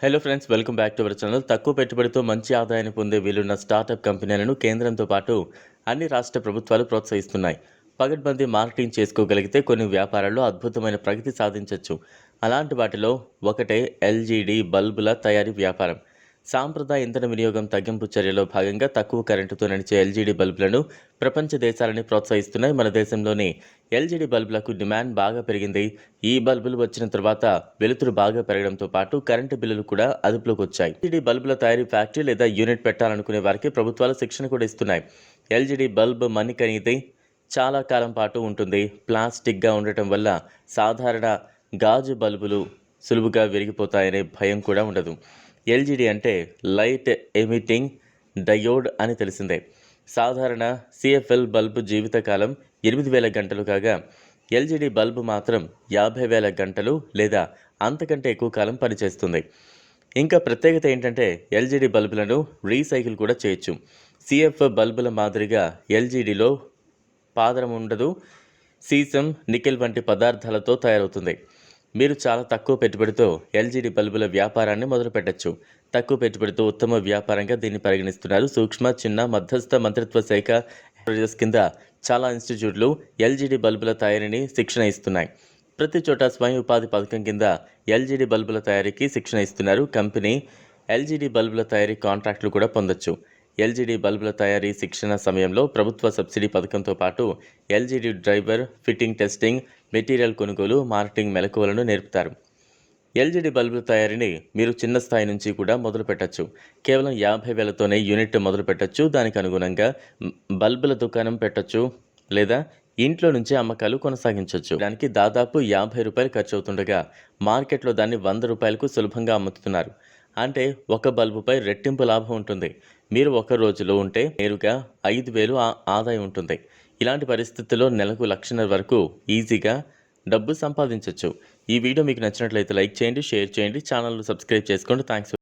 Hello friends, welcome back to our channel. తక్కువ పెట్టుబడితో మంచి ఆదాయాన్ని పొందే వీలున్న స్టార్టప్ కంపెనీలను కేంద్రంతో పాటు అన్ని రాష్ట్ర ప్రభుత్వాలు ప్రోత్సహిస్తున్నాయి. పగడ్బందీ మార్కెటింగ్ చేసుకోగలిగితే కొన్ని వ్యాపారాల్లో అద్భుతమైన ప్రగతి సాధించవచ్చు. అలాంటి వాటిలో ఒకటే ఎల్జీడీ బల్బుల తయారీ వ్యాపారం. సాంప్రదాయ ఇంధన వినియోగం తగ్గింపు చర్యలో భాగంగా తక్కువ కరెంటుతో నడిచే ఎల్జీడీ బల్బులను ప్రపంచ దేశాలని ప్రోత్సహిస్తున్నాయి. మన దేశంలోని ఎల్జీడీ బల్బులకు డిమాండ్ బాగా పెరిగింది. ఈ బల్బులు వచ్చిన తర్వాత వెలుతురు బాగా పెరగడంతో పాటు కరెంటు బిల్లులు కూడా అదుపులోకి వచ్చాయి. ఎల్జీడీ బల్బుల తయారీ ఫ్యాక్టరీ లేదా యూనిట్ పెట్టాలనుకునే వారికి ప్రభుత్వాలు శిక్షణ కూడా ఇస్తున్నాయి. ఎల్జీడీ బల్బ్ మన్నికైనది, చాలా కాలం పాటు ఉంటుంది. ప్లాస్టిక్గా ఉండటం వల్ల సాధారణ గాజు బల్బులు సులువుగా విరిగిపోతాయనే భయం కూడా ఉండదు. ఎల్జీడీ అంటే లైట్ ఎమిటింగ్ డయోడ్ అని తెలిసిందే. సాధారణ సిఎఫ్ఎల్ బల్బు జీవితకాలం 8,000 గంటలు కాగా ఎల్జీడీ బల్బు మాత్రం 50,000 గంటలు లేదా అంతకంటే ఎక్కువ కాలం పనిచేస్తుంది. ఇంకా ప్రత్యేకత ఏంటంటే ఎల్జీడీ బల్బులను రీసైకిల్ కూడా చేయొచ్చు. సిఎఫ్ బల్బుల మాదిరిగా ఎల్జీడీలో పాదరం ఉండదు. సీసం, నికెల్ వంటి పదార్థాలతో తయారవుతుంది. మీరు చాలా తక్కువ పెట్టుబడితో ఎల్జీడీ బల్బుల వ్యాపారాన్ని మొదలుపెట్టచ్చు. తక్కువ పెట్టుబడితో ఉత్తమ వ్యాపారంగా దీన్ని పరిగణిస్తున్నారు. సూక్ష్మ, చిన్న, మధ్యస్థ మంత్రిత్వ శాఖ ఎంటర్ప్రైజెస్ కింద చాలా ఇన్స్టిట్యూట్లు ఎల్జీడీ బల్బుల తయారీని శిక్షణ ఇస్తున్నాయి. ప్రతి చోట స్వయం ఉపాధి పథకం కింద ఎల్జీడీ బల్బుల తయారీకి శిక్షణ ఇస్తున్నారు. కంపెనీ ఎల్జీడీ బల్బుల తయారీ కాంట్రాక్టులు కూడా పొందొచ్చు. ఎల్జీడీ బల్బుల తయారీ శిక్షణ సమయంలో ప్రభుత్వ సబ్సిడీ పథకంతో పాటు ఎల్జీడీ డ్రైవర్, ఫిట్టింగ్, టెస్టింగ్, మెటీరియల్ కొనుగోలు, మార్కెటింగ్ మెలకువలను నేర్పుతారు. ఎల్జీడీ బల్బుల తయారీని మీరు చిన్న స్థాయి నుంచి కూడా మొదలు పెట్టచ్చు. కేవలం 50,000తోనే యూనిట్ మొదలు పెట్టచ్చు. దానికి అనుగుణంగా బల్బుల దుకాణం పెట్టచ్చు లేదా ఇంట్లో నుంచి అమ్మకాలు కొనసాగించవచ్చు. దానికి దాదాపు ₹50 ఖర్చు అవుతుండగా మార్కెట్లో దాన్ని ₹100కు సులభంగా అమ్ముతున్నారు. అంటే ఒక బల్బుపై రెట్టింపు లాభం ఉంటుంది. మీరు ఒక రోజులో ఉంటే నేరుగా 5,000 ఆదాయం ఉంటుంది. ఇలాంటి పరిస్థితుల్లో నెలకు 1,00,000 వరకు ఈజీగా డబ్బు సంపాదించవచ్చు. ఈ వీడియో మీకు నచ్చినట్లయితే లైక్ చేయండి, షేర్ చేయండి, ఛానల్ను సబ్స్క్రైబ్ చేసుకోండి. థ్యాంక్స్.